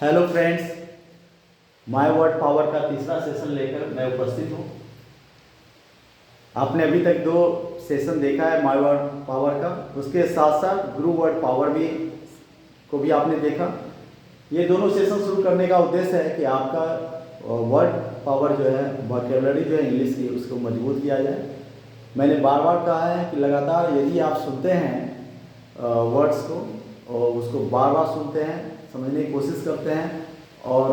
Hello friends, my word power का तीसरा session लेकर मैं उपस्थित हूँ। आपने अभी तक 2 सेशन देखा है माय वर्ड पावर का, उसके साथ साथ गुरु वर्ड पावर भी आपने देखा। ये दोनों सेशन शुरू करने का उद्देश्य है कि आपका वर्ड पावर जो है, वोकैबुलरी जो है इंग्लिश की, उसको मजबूत किया जाए। मैंने बार बार कहा है कि लगातार यदि आप सुनते हैं वर्ड्स को और उसको बार बार सुनते हैं, समझने की कोशिश करते हैं और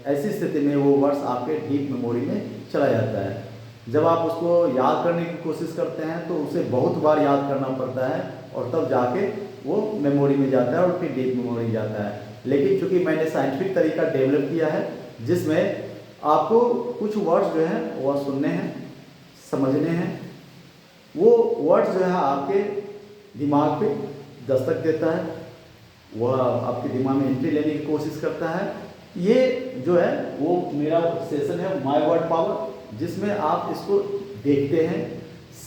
ऐसी स्थिति में वो वर्ड्स आपके डीप मेमोरी में चला जाता है। जब आप उसको याद करने की कोशिश करते हैं तो उसे बहुत बार याद करना पड़ता है और तब जाके वो मेमोरी में जाता है और फिर डीप मेमोरी जाता है। लेकिन चूंकि मैंने साइंटिफिक तरीका डेवलप किया है जिसमें आपको कुछ वर्ड्स जो हैं वह सुनने हैं, समझने हैं, वो वर्ड्स जो है आपके दिमाग पे दस्तक देता है, वह आपके दिमाग में एंट्री लेने की कोशिश करता है। ये जो है वो मेरा सेशन है माय वर्ड पावर, जिसमें आप इसको देखते हैं,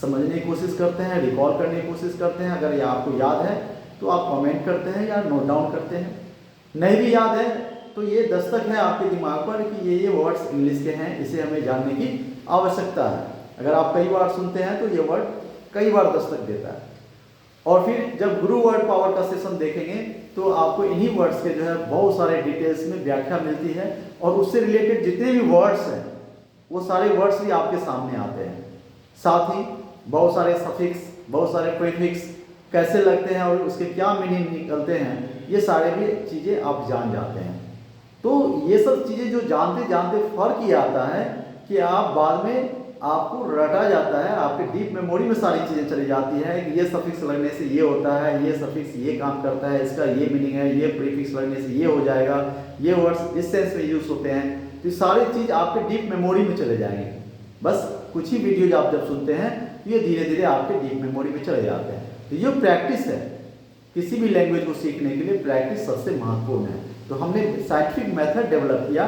समझने की कोशिश करते हैं, रिकॉल करने की कोशिश करते हैं। अगर ये आपको याद है तो आप कमेंट करते हैं या नोट डाउन करते हैं। नहीं भी याद है तो ये दस्तक है आपके दिमाग पर कि ये वर्ड्स इंग्लिश के हैं, इसे हमें जानने की आवश्यकता है। अगर आप कई बार सुनते हैं तो ये वर्ड कई बार दस्तक देता है। और फिर जब गुरु वर्ड पावर का सेशन देखेंगे तो आपको इन्हीं वर्ड्स के जो है बहुत सारे डिटेल्स में व्याख्या मिलती है और उससे रिलेटेड जितने भी वर्ड्स हैं वो सारे वर्ड्स भी आपके सामने आते हैं। साथ ही बहुत सारे सफिक्स, बहुत सारे प्रीफिक्स कैसे लगते हैं और उसके क्या मीनिंग निकलते हैं, ये सारे भी चीज़ें आप जान जाते हैं। तो ये सब चीज़ें जो जानते जानते फर्क ये आता है कि आप बाद में आपको रटा जाता है, आपके डीप मेमोरी में सारी चीज़ें चली जाती है कि ये सफिक्स लगने से ये होता है, ये सफिक्स ये काम करता है, इसका ये मीनिंग है, ये प्रीफिक्स लगने से ये हो जाएगा, ये वर्ड्स इस सेंस में यूज होते हैं। तो ये सारी चीज़ आपके डीप मेमोरी में चले जाएंगे। बस कुछ ही वीडियोज आप जब सुनते हैं तो ये धीरे धीरे आपके डीप मेमोरी में चले जाते हैं। तो ये प्रैक्टिस है, किसी भी लैंग्वेज को सीखने के लिए प्रैक्टिस सबसे महत्वपूर्ण है। तो हमने साइंटिफिक मेथड डेवलप किया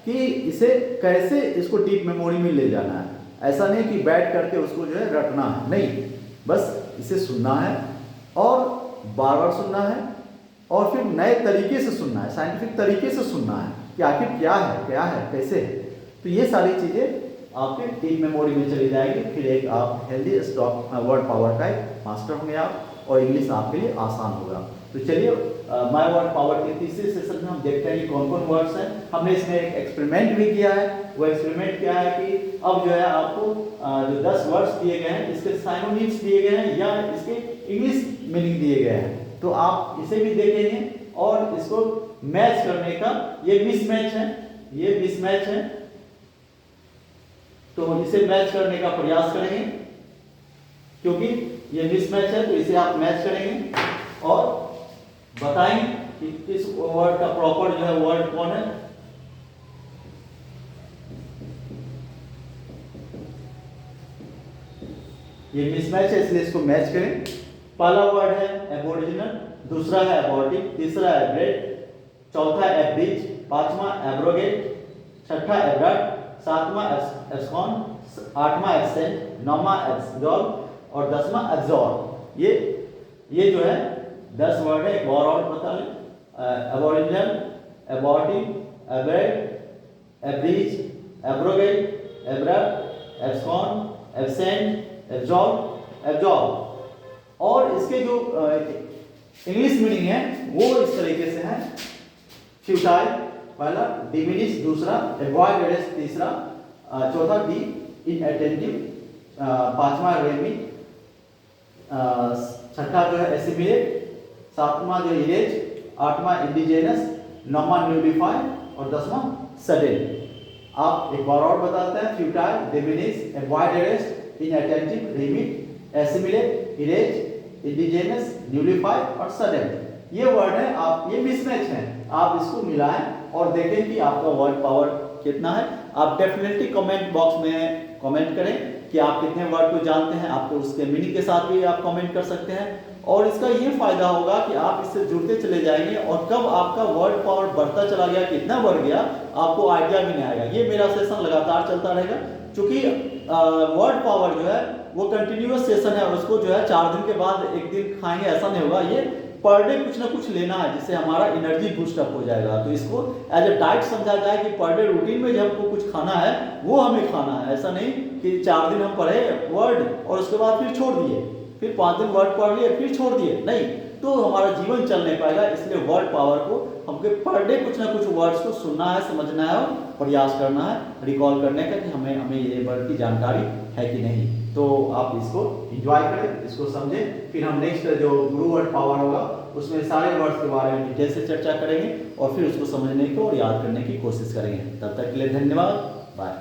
कि इसे कैसे इसको डीप मेमोरी में ले जाना है। ऐसा नहीं कि बैठ करके उसको जो है रटना है, नहीं, बस इसे सुनना है और बार बार सुनना है और फिर नए तरीके से सुनना है, साइंटिफिक तरीके से सुनना है कि आखिर क्या है, कैसे है। तो ये सारी चीज़ें आपके डीप मेमोरी में चली जाएगी। फिर एक आप हेल्दी स्टॉक वर्ड पावर का एक मास्टर होंगे आप और इंग्लिश आपके लिए आसान होगा। तो चलिए माय वर्ड पावर के तीसरे सेशन में हम देखते हैं कि कौन कौन वर्ड्स हैं। हमने इसमें एक एक्सपेरिमेंट भी किया है। वो एक्सपेरिमेंट क्या है कि अब जो है आपको जो 10 वर्ड्स दिए गए हैं इसके साइनोनिम्स दिए गए हैं या इसके इंग्लिश मीनिंग दिए गए हैं। तो आप इसे भी देखेंगे और इसको मैच करने का ये मिसमैच है, तो इसे मैच करने का प्रयास करेंगे। क्योंकि ये मिसमैच है तो इसे आप मैच करेंगे और बताएंगे कि इस वर्ड का प्रॉपर जो है वर्ड कौन है। ये मिसमैच है इसलिए इसको मैच करें। पहला वर्ड है एबोरिजिनल, दूसरा है एबॉर्टिव, तीसरा है एब्रेड, चौथा एब्रिज, पांचवा एब्रोगेट, छठा एब्राट, सातवां एब्सकॉन, आठवां एब्सेंट, नौवां एब्सॉल्व और 10वां एब्जॉर्ब। ये जो है 10 वर्ड है। एक और बता लें, aboriginal, abortive, abrade, abridge, abrogate, abrupt, abscond, absent, absorb. और इसके जो इंग्लिश मीनिंग है वो इस तरीके से है। फ्यूटाइल पहला, डिमिनिश दूसरा, एवॉइड तीसरा, चौथा डी इनअटेंटिव, पांचवा रेमी, छठा जो है एसिमिलेट, सातवां जो इरेज, आठवां इंडिजेनस, नौवां न्यूलिफाई और 10वां सडन। आप एक बार और बताते हैं, futile, diminish, avoid, inattentive, remit, assimilate, erase, indigenous, nullify और सडन। ये वर्ड है, आप ये मिसमैच है, आप इसको मिलाएं और देखें कि आपका वर्ड पावर कितना है। आप डेफिनेटली कमेंट बॉक्स में कमेंट करें कि आप कितने वर्ड को जानते हैं। आपको उसके मीनिंग के साथ भी आप कमेंट कर सकते हैं और इसका ये फायदा होगा कि आप इससे जुड़ते चले जाएंगे और कब आपका वर्ड पावर बढ़ता चला गया, कितना बढ़ गया, आपको आइडिया भी नहीं आएगा। ये मेरा सेशन लगातार चलता रहेगा क्योंकि वर्ड पावर जो है वो कंटिन्यूअस सेशन है और उसको जो है 4 दिन के बाद एक दिन खाएंगे ऐसा नहीं होगा। ये पर डे कुछ ना कुछ लेना है जिससे हमारा एनर्जी बूस्ट अप हो जाएगा। तो इसको एज अ डाइट समझा जाए कि पर डे रूटीन में जब हमको कुछ खाना है वो हमें खाना है। ऐसा नहीं कि 4 दिन हम पढ़े वर्ड और उसके बाद फिर छोड़ दिए, फिर 5 दिन वर्ड पढ़ लिए फिर छोड़ दिए, नहीं, तो हमारा जीवन चल नहीं पाएगा। इसलिए वर्ड पावर को हमको पर डे कुछ ना कुछ वर्ड्स को सुनना है, समझना है और प्रयास करना है, रिकॉल करने का कि हमें ये वर्ड की जानकारी है कि नहीं। तो आप इसको एंजॉय करें, इसको समझें। फिर हम नेक्स्ट जो गुरु वर्ड पावर होगा उसमें सारे वर्ड्स के बारे में डिटेल से चर्चा करेंगे और फिर उसको समझने की और याद करने की कोशिश करेंगे। तब तक के लिए धन्यवाद, बाय।